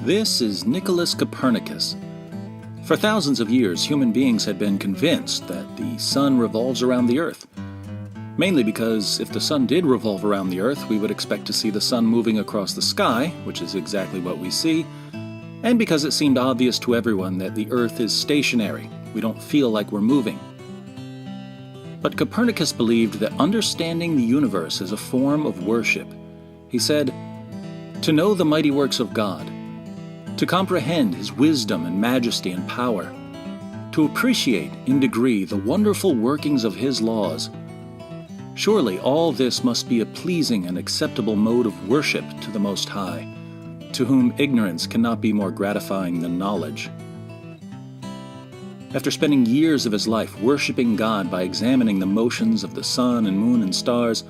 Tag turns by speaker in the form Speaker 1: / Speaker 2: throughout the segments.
Speaker 1: This is Nicolaus Copernicus. For thousands of years, human beings had been convinced that the sun revolves around the earth. Mainly because if the sun did revolve around the earth, we would expect to see the sun moving across the sky, which is exactly what we see, and because it seemed obvious to everyone that the earth is stationary. We don't feel like we're moving. But Copernicus believed that understanding the universe is a form of worship. He said, "To know the mighty works of God, to comprehend His wisdom and majesty and power, to appreciate in degree the wonderful workings of His laws. Surely all this must be a pleasing and acceptable mode of worship to the Most High, to whom ignorance cannot be more gratifying than knowledge." After spending years of his life worshiping God by examining the motions of the sun and moon and stars,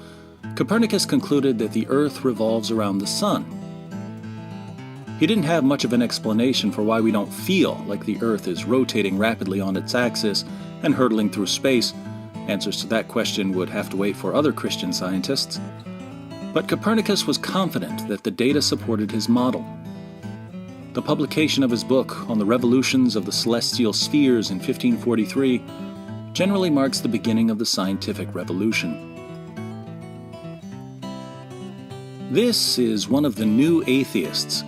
Speaker 1: Copernicus concluded that the earth revolves around the sun. He didn't have much of an explanation for why we don't feel like the earth is rotating rapidly on its axis and hurtling through space. Answers to that question would have to wait for other Christian scientists. But Copernicus was confident that the data supported his model. The publication of his book on the revolutions of the celestial spheres in 1543 generally marks the beginning of the scientific revolution. This is one of the new atheists.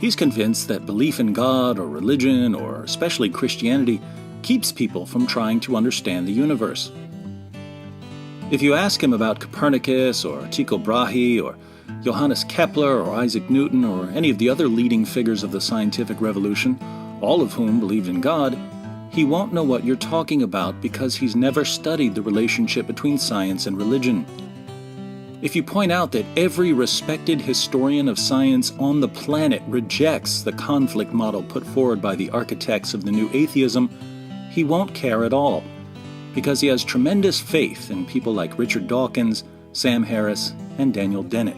Speaker 1: He's convinced that belief in God or religion, or especially Christianity, keeps people from trying to understand the universe. If you ask him about Copernicus or Tycho Brahe or Johannes Kepler or Isaac Newton or any of the other leading figures of the scientific revolution, all of whom believed in God, he won't know what you're talking about because he's never studied the relationship between science and religion. If you point out that every respected historian of science on the planet rejects the conflict model put forward by the architects of the new atheism, he won't care at all, because he has tremendous faith in people like Richard Dawkins, Sam Harris, and Daniel Dennett.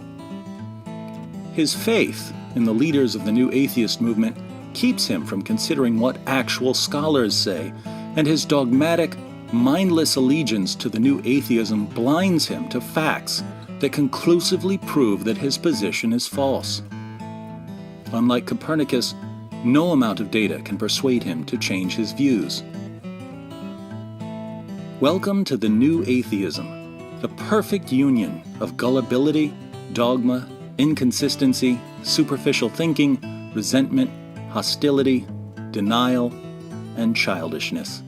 Speaker 1: His faith in the leaders of the new atheist movement keeps him from considering what actual scholars say, and his dogmatic, mindless allegiance to the new atheism blinds him to facts that conclusively prove that his position is false. Unlike Copernicus, no amount of data can persuade him to change his views. Welcome to the new atheism, the perfect union of gullibility, dogma, inconsistency, superficial thinking, resentment, hostility, denial, and childishness.